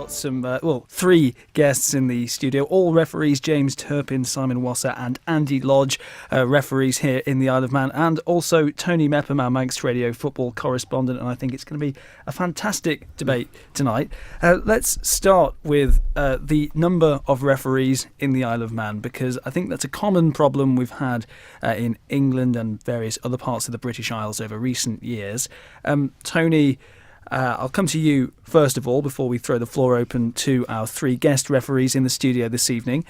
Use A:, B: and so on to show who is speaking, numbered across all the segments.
A: got three guests in the studio, all referees: James Turpin, Simon Wosser and Andy Lodge, referees here in the Isle of Man, and also Tony Mepham, our Manx Radio football correspondent, and I think it's going to be a fantastic debate tonight. Let's start with the number of referees in the Isle of Man, because I think that's a common problem we've had in England and various other parts of the British Isles over recent years. Tony, I'll come to you first of all before we throw the floor open to our three guest referees in the studio this evening.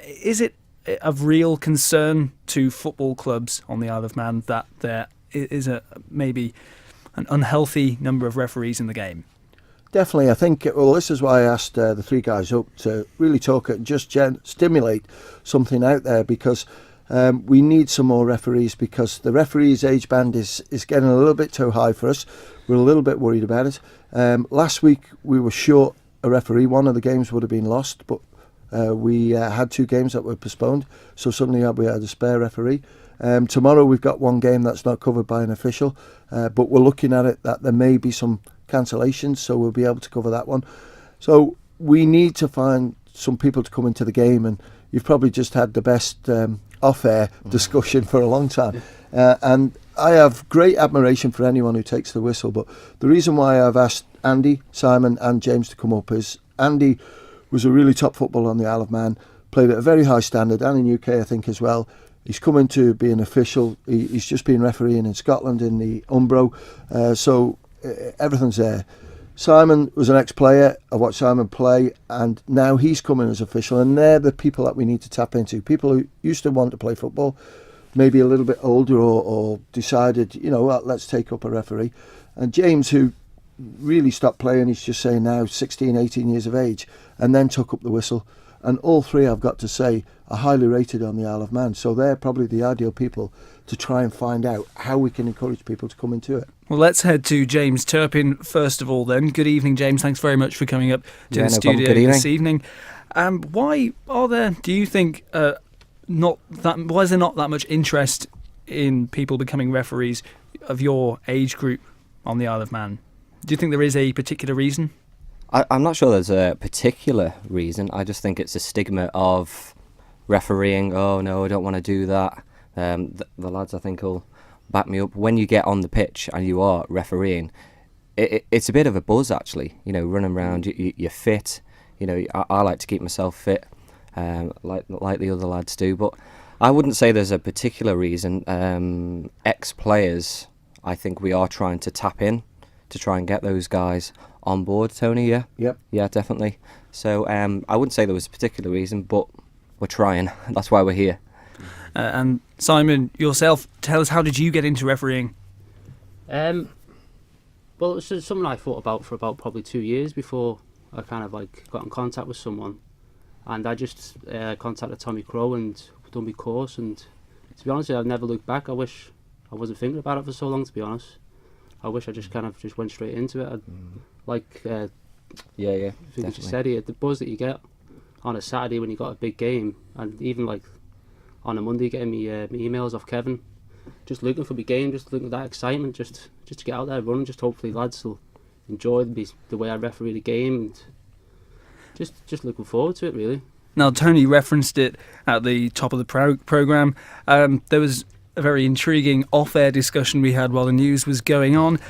A: Is it of real concern to football clubs on the Isle of Man that there is maybe an unhealthy number of referees in the game?
B: Definitely. I think, this is why I asked the three guys up to really talk and just stimulate something out there, because we need some more referees, because the referees' age band is getting a little bit too high for us. We're a little bit worried about it. Last week we were short a referee. One of the games would have been lost, but we had two games that were postponed, so suddenly we had a spare referee. Tomorrow we've got one game that's not covered by an official, but we're looking at it that there may be some cancellations, so we'll be able to cover that one. So we need to find some people to come into the game, and you've probably just had the best off-air discussion for a long time, and I have great admiration for anyone who takes the whistle. But the reason why I've asked Andy, Simon and James to come up is Andy was a really top footballer on the Isle of Man, played at a very high standard, and in UK I think as well. He's coming to be an official. He's just been refereeing in Scotland in the Umbro, so everything's there. Simon was an ex-player. I watched Simon play, and now he's coming as official, and they're the people that we need to tap into. People who used to want to play football, maybe a little bit older, or decided, let's take up a referee. And James, who really stopped playing, he's just saying now 16, 18 years of age, and then took up the whistle. And all three, I've got to say, are highly rated on the Isle of Man. So they're probably the ideal people to try and find out how we can encourage people to come into it.
A: Well, let's head to James Turpin first of all then. Good evening, James. Thanks very much for coming up to the studio this evening. Why are there, do you think, why is there not that much interest in people becoming referees of your age group on the Isle of Man? Do you think there is a particular reason?
C: I'm not sure there's a particular reason. I just think it's a stigma of refereeing. Oh no, I don't want to do that. The lads, I think, will back me up. When you get on the pitch and you are refereeing, it's a bit of a buzz actually. Running around, you're fit. I like to keep myself fit, like the other lads do. But I wouldn't say there's a particular reason. Ex-players, I think we are trying to tap in to try and get those guys on board. Tony, yeah?
B: Yep.
C: Yeah, definitely. So I wouldn't say there was a particular reason, but we're trying. That's why we're here.
A: And Simon, yourself, tell us, how did you get into refereeing?
D: Well, it's something I thought about for about probably 2 years before I kind of got in contact with someone. And I just contacted Tommy Crow and done my course. And to be honest, I've never looked back. I wish I wasn't thinking about it for so long, to be honest. I wish I just went straight into it.
C: Yeah,
D: I think you said here, the buzz that you get on a Saturday when you got a big game, and even on a Monday getting me emails off Kevin, just looking for my game, just looking at that excitement, just to get out there running, just hopefully lads will enjoy the way I referee the game, and just looking forward to it really.
A: Now, Tony referenced it at the top of the programme. There was a very intriguing off-air discussion we had while the news was going on.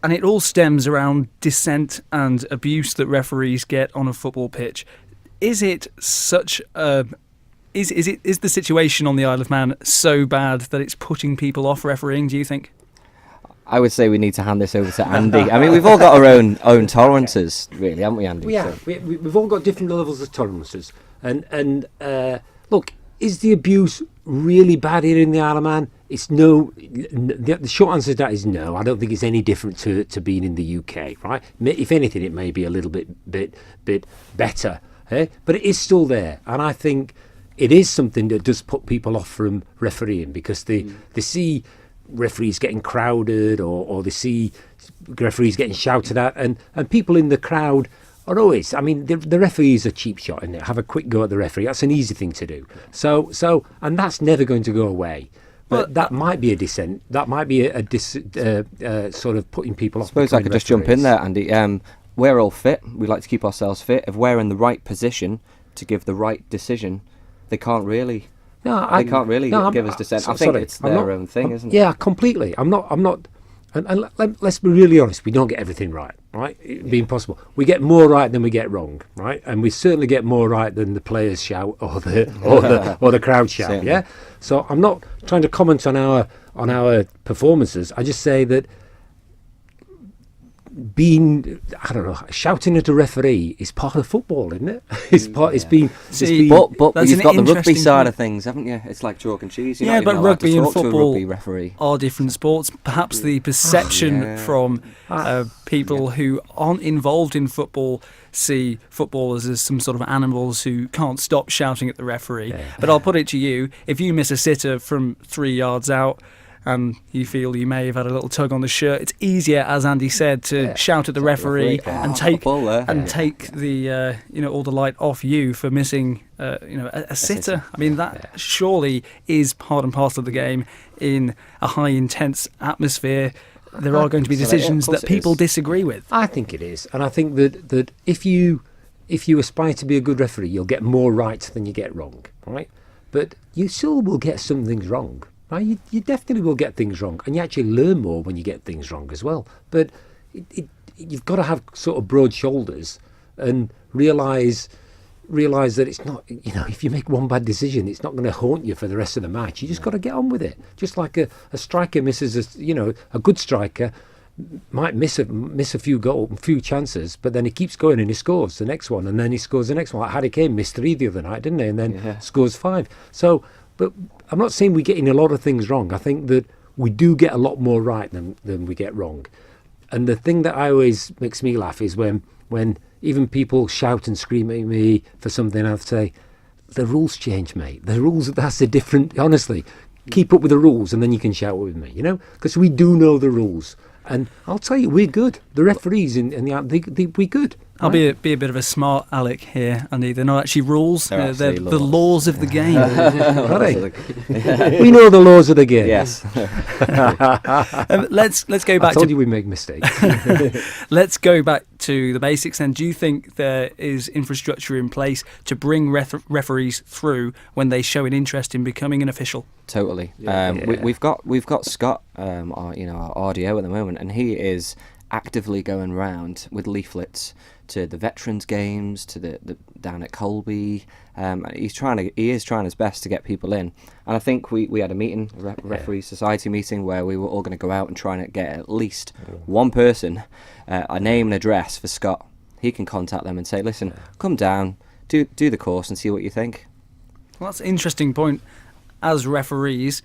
A: And it all stems around dissent and abuse that referees get on a football pitch. Is it such a... Is the situation on the Isle of Man so bad that it's putting people off refereeing, do you think?
C: I would say we need to hand this over to Andy. I mean, we've all got our own tolerances, really, haven't we, Andy?
E: We've all got different levels of tolerances. And look, is the abuse really bad here in the Isle of Man? It's no. The short answer to that is no. I don't think it's any different to being in the UK, right? If anything, it may be a little bit better, but it is still there. And I think it is something that does put people off from refereeing, because they see referees getting crowded, or they see referees getting shouted at, and people in the crowd are always, I mean, the referees are cheap shot in there. Have a quick go at the referee. That's an easy thing to do. So, and that's never going to go away. But that might be a dissent. That might be a sort of putting people off.
C: I suppose I could just jump in there, Andy. we're all fit. We like to keep ourselves fit. If we're in the right position to give the right decision, they can't really. They can't really give us dissent. I think it's their own thing, isn't it?
E: Yeah, completely. I'm not. And let's be really honest. We don't get everything right. It'd be impossible. We get more right than we get wrong. Right, and we certainly get more right than the players shout or the crowd shout.
C: Certainly.
E: Yeah. So I'm not trying to comment on our performances. I just say that shouting at a referee is part of football, isn't it? But
C: you've got the rugby side
A: point.
C: of things, haven't you? It's like chalk and cheese.
A: Yeah, but rugby and
C: football
A: football
C: rugby referee
A: are different sports. Perhaps the perception from people who aren't involved in football see footballers as some sort of animals who can't stop shouting at the referee.
E: Yeah.
A: But I'll put it to you, if you miss a sitter from 3 yards out and you feel you may have had a little tug on the shirt, it's easier, as Andy said, to shout at the referee and take the all the light off you for missing a sitter. I mean, that surely is part and parcel of the game. In a high intense atmosphere, there are going to be decisions that people disagree with.
E: I think it is, and I think that if you aspire to be a good referee, you'll get more right than you get wrong, right? But you still will get some things wrong. Right? You definitely will get things wrong, and you actually learn more when you get things wrong as well. But you've got to have sort of broad shoulders and realise that it's not, if you make one bad decision, it's not going to haunt you for the rest of the match. You just got to get on with it. Just like a striker misses, a good striker might miss a few chances, but then he keeps going and he scores the next one, and then he scores the next one. Like Harry Kane missed 3 the other night, didn't he? And then scores 5. So. But I'm not saying we're getting a lot of things wrong. I think that we do get a lot more right than we get wrong. And the thing that I always makes me laugh is when even people shout and scream at me for something, I'll say, the rules change, mate. The rules, that's a different, honestly, keep up with the rules and then you can shout with me, because we do know the rules. And I'll tell you, we're good. The referees we're good.
A: I'll be a bit of a smart aleck here, Andy. They're not actually rules. They're the laws of the game.
E: We know the laws of the game.
C: Yes.
A: Let's go back.
E: I told you we make mistakes.
A: Let's go back to the basics. Then, do you think there is infrastructure in place to bring referees through when they show an interest in becoming an official?
C: Totally. We've got Scott, our RDO at the moment, and he is actively going round with leaflets to the veterans games, to the down at Colby. He is trying his best to get people in. And I think we had a meeting, a referee society meeting, where we were all going to go out and try and get at least one person, a name and address for Scott. He can contact them and say, listen, come down, do the course and see what you think.
A: Well, that's an interesting point. As referees,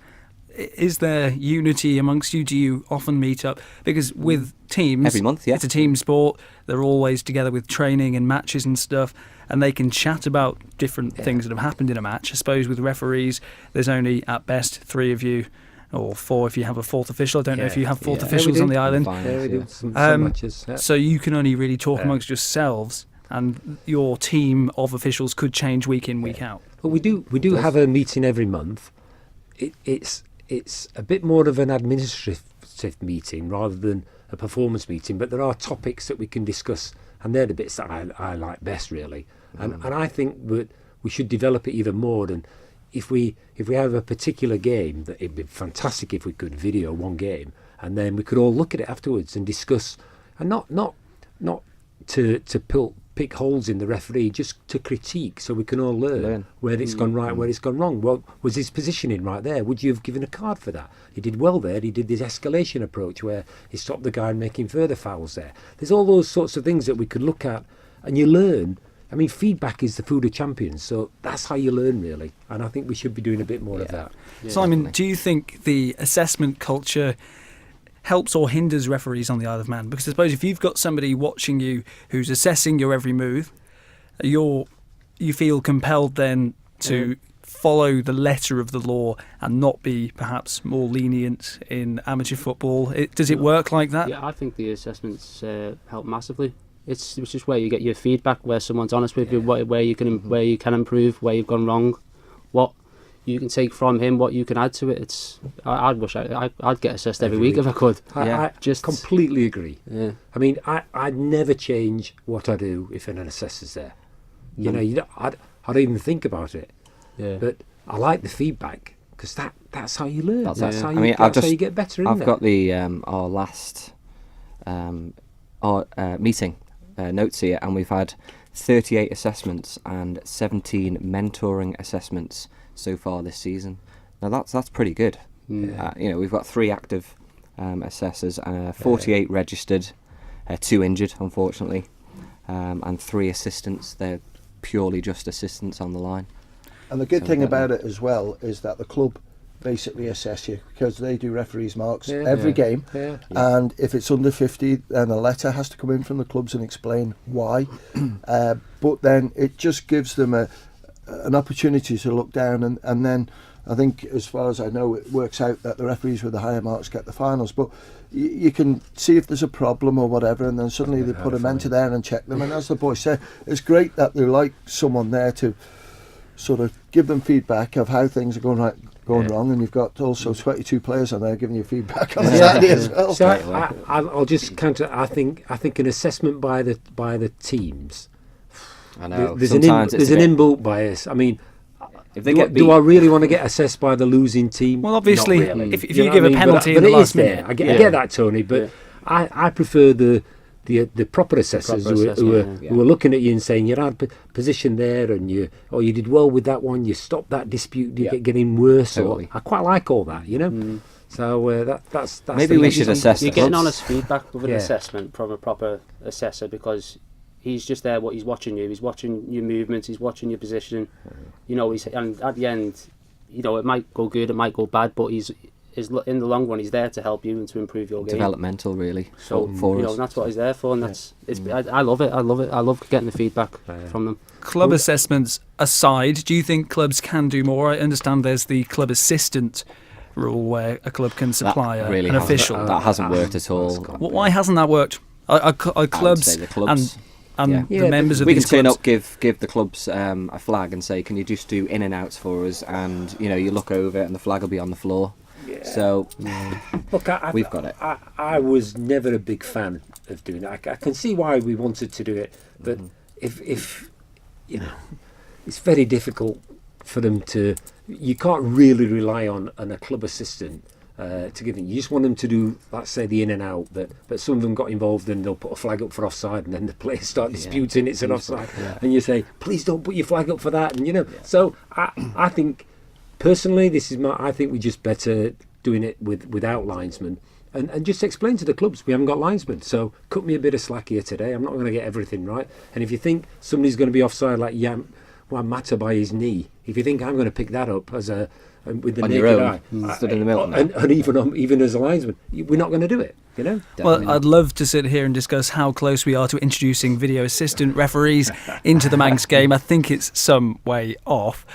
A: is there unity amongst you? Do you often meet up? Because with teams,
C: every month,
A: it's a team sport. They're always together with training and matches and stuff, and they can chat about different things that have happened in a match. I suppose with referees, there's only at best 3 of you, or 4 if you have a fourth official. I don't know if you have fourth officials on the island.
E: We do. Some matches. Yeah.
A: So you can only really talk amongst yourselves, and your team of officials could change week in, week out.
E: But we do have a meeting every month. It's a bit more of an administrative meeting rather than a performance meeting, but there are topics that we can discuss, and they're the bits that I like best, really. And I think that we should develop it even more. And if we have a particular game, that it'd be fantastic if we could video one game, and then we could all look at it afterwards and discuss, and not to pick holes in the referee, just to critique, so we can all learn where it's gone right, where it's gone wrong. Well, was his positioning right there? Would you have given a card for that? He did well there. He did this escalation approach where he stopped the guy making further fouls there. There's all those sorts of things that we could look at, and you learn. I mean, feedback is the food of champions, so that's how you learn, really. And I think we should be doing a bit more of that.
A: Yeah, Simon, do you think the assessment culture helps or hinders referees on the Isle of Man? Because I suppose if you've got somebody watching you who's assessing your every move, you feel compelled then to follow the letter of the law and not be perhaps more lenient in amateur football. Does it work like that?
D: Yeah, I think the assessments help massively. It's just where you get your feedback, where someone's honest with you, where you can improve, where you've gone wrong, what you can take from him what you can add to it. I'd wish I'd get assessed every week if I could.
E: I just completely agree.
D: Yeah.
E: I mean, I'd never change what I do if an assessor's there. I'd even think about it.
D: Yeah.
E: But I like the feedback because that's how you learn. That's how you get better.
C: I've got the our last meeting notes here, and we've had 38 assessments and 17 mentoring assessments so far this season. Now that's pretty good. We've got 3 active assessors, 48 registered, 2 injured unfortunately, and 3 assistants. They're purely just assistants on the line.
B: And the good thing about it as well is that the club basically assess you because they do referees' marks every game.
E: Yeah.
B: And if it's under 50, then a letter has to come in from the clubs and explain why. But then it just gives them an opportunity to look down, and then I think, as far as I know, it works out that the referees with the higher marks get the finals. But you can see if there's a problem or whatever, and then suddenly they put a mentor there and check them. And as the boys say, it's great that they like someone there to sort of give them feedback of how things are going wrong, and you've got also 22 players on there giving you feedback on Saturday as well.
E: So I'll just counter. I think an assessment by the teams.
C: I know.
E: There's an inbuilt bias. I mean, if they do I really want to get assessed by the losing team?
A: Well, obviously,
E: Not really.
A: if you give a penalty
E: but
A: in the
E: it
A: last
E: is there.
A: minute,
E: I get that, Tony. But I prefer the proper assessors who are looking at you and saying you're out of position there, and you did well with that one. You stopped that dispute. You get getting worse.
C: Totally.
E: I quite like all that, So that's
C: maybe we should assess.
D: You're getting honest feedback with an assessment from a proper assessor, because he's just there. He's watching you. He's watching your movements. He's watching your position. And at the end, it might go good, it might go bad, but he's in the long run, he's there to help you and to improve your game.
C: Developmental, really.
D: So
C: for us.
D: that's what he's there for, and I love it. I love getting the feedback from them.
A: Club assessments aside, do you think clubs can do more? I understand there's the club assistant rule where a club can supply an official.
C: That hasn't worked at all.
A: Why hasn't that worked? Are clubs,
C: the clubs
A: and the members of
C: we
A: these
C: can turn
A: clubs
C: up, give the clubs a flag and say, can you just do in and outs for us? And you look over it and the flag will be on the floor.
E: Yeah.
C: So
E: look,
C: we've got it.
E: I was never a big fan of doing that. I can see why we wanted to do it, but if it's very difficult for them to. You can't really rely on a club assistant to give them. You just want them to do, let's say, the in and out. But some of them got involved and they'll put a flag up for offside, and then the players start disputing it's an offside, and you say, please don't put your flag up for that. And so I think. Personally, I think we're just better doing it without linesmen, and just explain to the clubs we haven't got linesmen. So cut me a bit of slack here today. I'm not going to get everything right. And if you think somebody's going to be offside like Juan Mata by his knee, if you think I'm going to pick that up with the naked eye,
C: stood in the middle,
E: and even as a linesman, we're not going to do it.
A: Well, I'd love to sit here and discuss how close we are to introducing video assistant referees into the Manx game. I think it's some way off.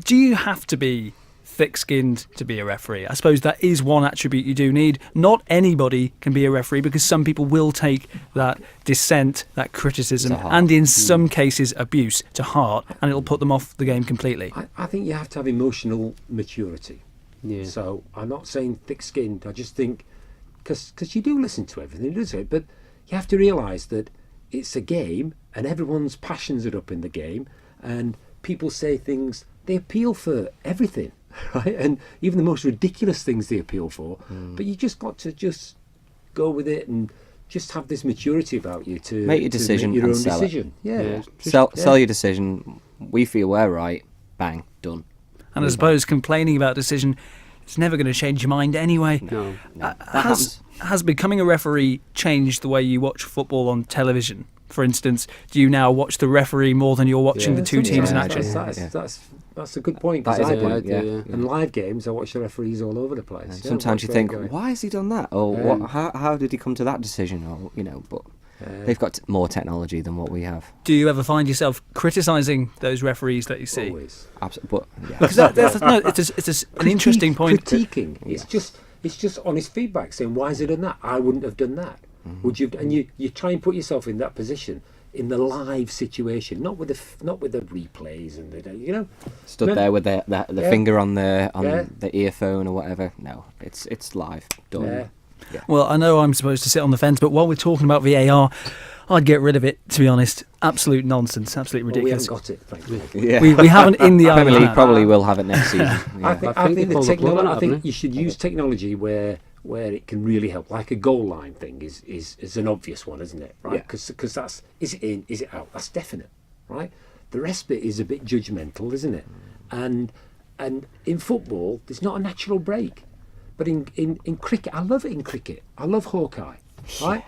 A: Do you have to be thick-skinned to be a referee? I suppose that is one attribute you do need. Not anybody can be a referee, because some people will take that dissent, that criticism, and in some cases abuse to heart, and it'll put them off the game completely.
E: I think you have to have emotional maturity.
D: Yeah.
E: So I'm not saying thick-skinned. I just think, because you do listen to everything, but you have to realise that it's a game, and everyone's passions are up in the game, and people say things. They appeal for everything, right? And even the most ridiculous things they appeal for. But you just got to just go with it and just have this maturity about you to
C: make your decision,
E: make your
C: and
E: own
C: sell
E: decision.
C: it. Sell your decision. We feel we're right. Bang, done.
A: And I suppose complaining about decision, it's never going to change your mind anyway.
D: No.
A: Has becoming a referee changed the way you watch football on television? For instance, do you now watch the referee more than you're watching the two teams in action?
E: That's a good point.
C: That is a
E: point.
C: point.
E: And live games, I watch the referees all over the place.
C: Sometimes you think, why has he done that? Or what? How did he come to that decision? Or but they've got more technology than what we have.
A: Do you ever find yourself criticising those referees that you see?
E: Always.
C: Absolutely.
A: Because it's an interesting point.
E: Critiquing. It's just honest feedback saying, why has he done that? I wouldn't have done that. Would you? And you try and put yourself in that position. in the live situation, not with the replays and
C: Stood
E: No.
C: there with the
E: Yeah.
C: finger on the
E: Yeah.
C: the earphone or whatever. No, it's live. Done.
E: Yeah.
A: Well, I know I'm supposed to sit on the fence, but while we're talking about VAR, I'd get rid of it, to be honest. Absolute nonsense, absolutely
E: Well, we
A: ridiculous.
E: haven't got it, thankfully.
C: Yeah.
A: We haven't in the
C: Premier League
A: Isle
C: probably will have it next season.
E: I
C: Yeah.
E: think,
D: I think they
E: the
D: pulled the plug
E: technology.
D: on it,
E: I think
D: haven't they?
E: you should use technology where it can really help. Like a goal line thing is an obvious one, isn't it? Right? Because that's, is it in, is it out? That's definite, right? The rest of it is a bit judgmental, isn't it? And in football, there's not a natural break. But in cricket, I love it in cricket. I love Hawkeye, right?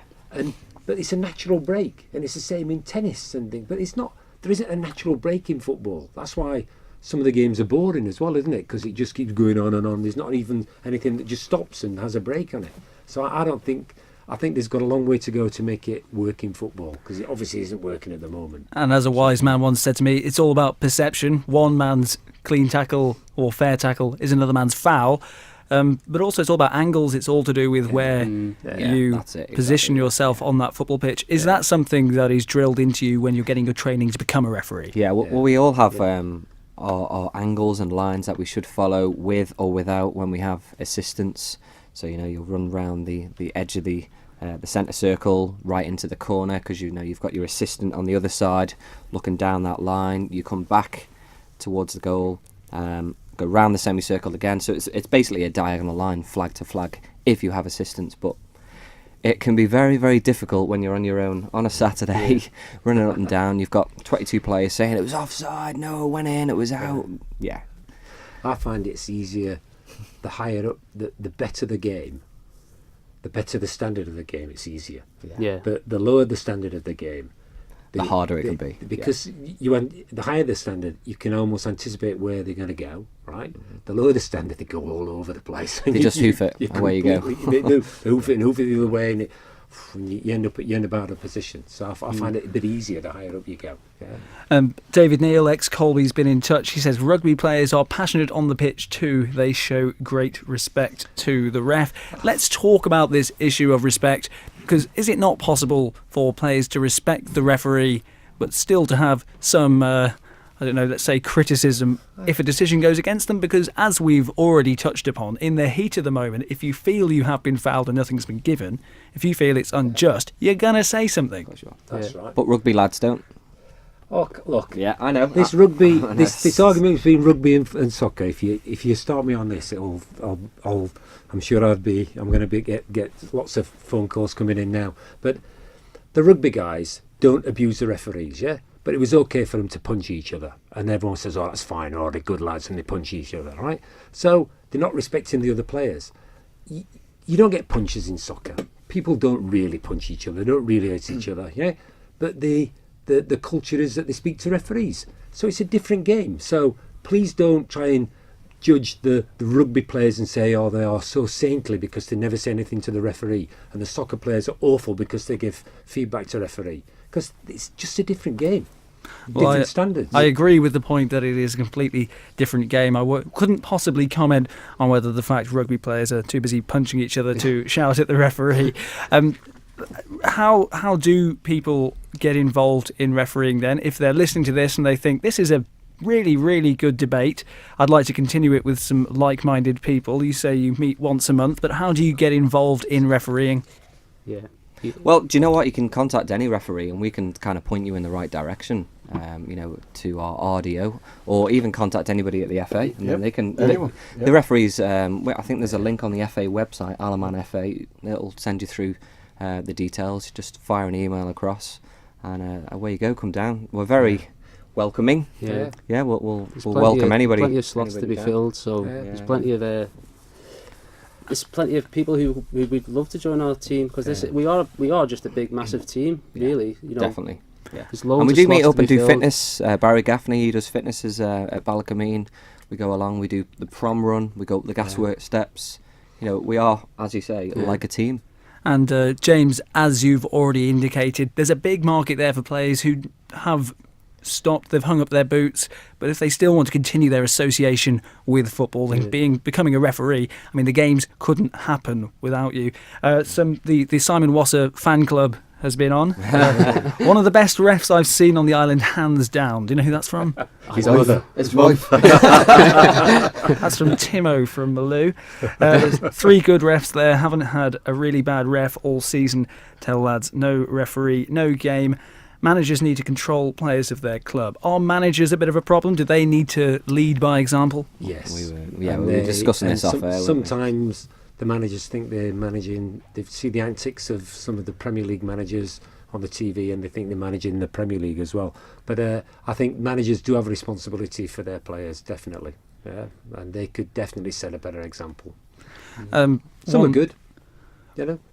E: But it's a natural break, and it's the same in tennis and things. But it's not. There isn't a natural break in football. That's why some of the games are boring as well, isn't it? Because it just keeps going on and on. There's not even anything that just stops and has a break on it. So I don't think. I think there's got a long way to go to make it work in football, because it obviously isn't working at the moment.
A: And as a wise man once said to me, it's all about perception. One man's clean tackle or fair tackle is another man's foul. But also it's all about angles. It's all to do with where you
C: that's it,
A: position
C: exactly.
A: yourself on that football pitch. Is that something that is drilled into you when you're getting your training to become a referee?
C: Yeah, well, we all have our angles and lines that we should follow with or without when we have assistants. So you'll run round the edge of the centre circle right into the corner, because you've got your assistant on the other side looking down that line. You come back towards the goal, go round the semicircle again. So it's basically a diagonal line, flag to flag, if you have assistants. But it can be very, very difficult when you're on your own on a Saturday, running up and down. You've got 22 players saying it was offside, no, it went in, it was out. Yeah.
E: I find it's easier. The higher up, the better the game, the better the standard of the game. It's easier.
D: Yeah.
E: But the lower the standard of the game,
C: The harder it can be.
E: Because the higher the standard, you can almost anticipate where they're going to go. Right. The lower the standard, they go all over the place.
C: They just hoof it, away you go.
E: They do hoof it the other way, and you end up out of position. So I find it a bit easier the higher up you go. Yeah.
A: David Neal, ex-Colby's been in touch. He says rugby players are passionate on the pitch too. They show great respect to the ref. Let's talk about this issue of respect, because is it not possible for players to respect the referee but still to have some, let's say criticism if a decision goes against them? Because as we've already touched upon, in the heat of the moment, if you feel you have been fouled and nothing's been given, if you feel it's unjust, you're going to say something.
E: That's right.
C: But rugby lads don't.
E: Oh, look.
C: Yeah, I know.
E: This rugby, this argument between rugby and soccer. If you start me on this, I'm sure I'm going to get lots of phone calls coming in now. But the rugby guys don't abuse the referees, yeah. But it was okay for them to punch each other, and everyone says, "Oh, that's fine," or they're good lads and they punch each other, right? So they're not respecting the other players. You don't get punches in soccer. People don't really punch each other. They don't really hit each other, yeah. But the culture is that they speak to referees, so it's a different game. So please don't try and judge the rugby players and say, oh, they are so saintly because they never say anything to the referee, and the soccer players are awful because they give feedback to referee, because it's just a different game. Different standards.
A: I agree with the point that it is a completely different game. I couldn't possibly comment on whether the fact rugby players are too busy punching each other to shout at the referee. How do people get involved in refereeing then? If they're listening to this and they think this is a really, really good debate, I'd like to continue it with some like-minded people. You say you meet once a month, but how do you get involved in refereeing?
D: Yeah.
C: Well, do you know what? You can contact any referee and we can kind of point you in the right direction, to our RDO, or even contact anybody at the FA. And then they can. The referees, I think there's a link on the FA website, Alaman FA. It'll send you through the details. Just fire an email across, and away you go. Come down. We're very welcoming.
D: Yeah.
C: Yeah. We'll welcome anybody.
D: Plenty of slots to be filled. So there's plenty of. There's plenty of people who would love to join our team, because we are just a big, massive team, really.
C: Definitely. Yeah.
D: There's loads
C: And we
D: of
C: do meet
D: slots
C: up
D: to
C: and
D: be
C: do
D: filled.
C: fitness. Barry Gaffney, he does fitnesses at Ballacameen. We go along. We do the prom run. We go up the gaswork steps. We are, as you say, like a team.
A: And James, as you've already indicated, there's a big market there for players who have stopped, they've hung up their boots, but if they still want to continue their association with football and becoming a referee, I mean, the games couldn't happen without you. The Simon Wosser fan club has been on. One of the best refs I've seen on the island, hands down. Do you know who that's from?
C: His wife.
B: His wife.
A: That's from Timo from Malou. There's 3 good refs there. Haven't had a really bad ref all season. Tell lads, no referee, no game. Managers need to control players of their club. Are managers a bit of a problem? Do they need to lead by example?
E: Yes.
C: We were discussing this off air.
E: Sometimes the managers think they're managing. They see the antics of some of the Premier League managers on the TV, and they think they're managing the Premier League as well. But I think managers do have a responsibility for their players, definitely. Yeah, and they could definitely set a better example. Some are good,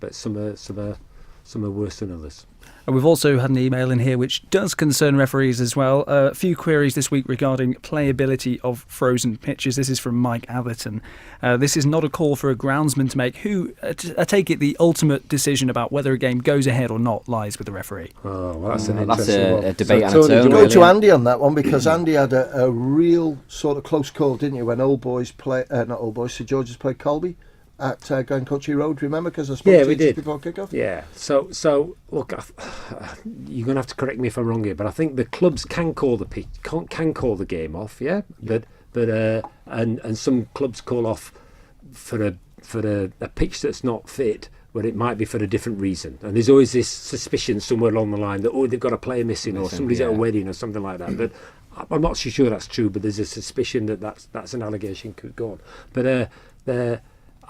E: but some are worse than others.
A: And we've also had an email in here which does concern referees as well. A few queries this week regarding playability of frozen pitches. This is from Mike Atherton. This is not a call for a groundsman to make. I take it the ultimate decision about whether a game goes ahead or not lies with the referee.
E: Oh, well, that's
C: a debate on its
B: Tony,
C: own.
B: go
C: Really.
B: to Andy on that one, because Andy had a real sort of close call, didn't you, when St George's played Colby at Grand Country Road, remember? Because I spoke to you just before kick-off.
E: Yeah, so look, you're going to have to correct me if I'm wrong here, but I think the clubs can call the pitch, can call the game off, yeah? But and some clubs call off for a pitch that's not fit, but it might be for a different reason. And there's always this suspicion somewhere along the line that, they've got a player missing, or somebody's at a wedding or something like that. But I'm not so sure that's true, but there's a suspicion that's an allegation could go on. But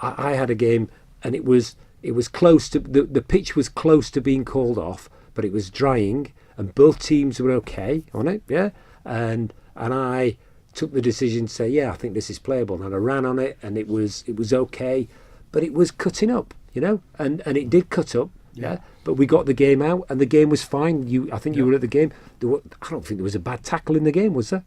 E: I had a game, and it was close to the pitch was close to being called off, but it was drying, and both teams were okay on it, yeah. And I took the decision to say, I think this is playable, and I ran on it, and it was okay, but it was cutting up, and it did cut up, yeah. But we got the game out, and the game was fine. I think you were at the game. I don't think there was a bad tackle in the game, was there?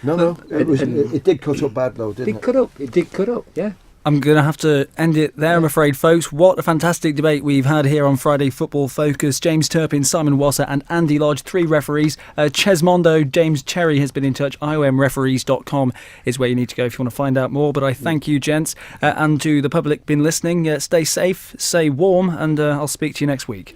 B: No. It did cut up bad though, didn't it?
E: It did cut up, yeah.
A: I'm going to have to end it there, I'm afraid, folks. What a fantastic debate we've had here on Friday Football Focus. James Turpin, Simon Wosser and Andy Lodge, 3 referees. Chesmondo, James Cherry has been in touch. iomreferees.com is where you need to go if you want to find out more. But I thank you, gents, and to the public been listening. Stay safe, stay warm, and I'll speak to you next week.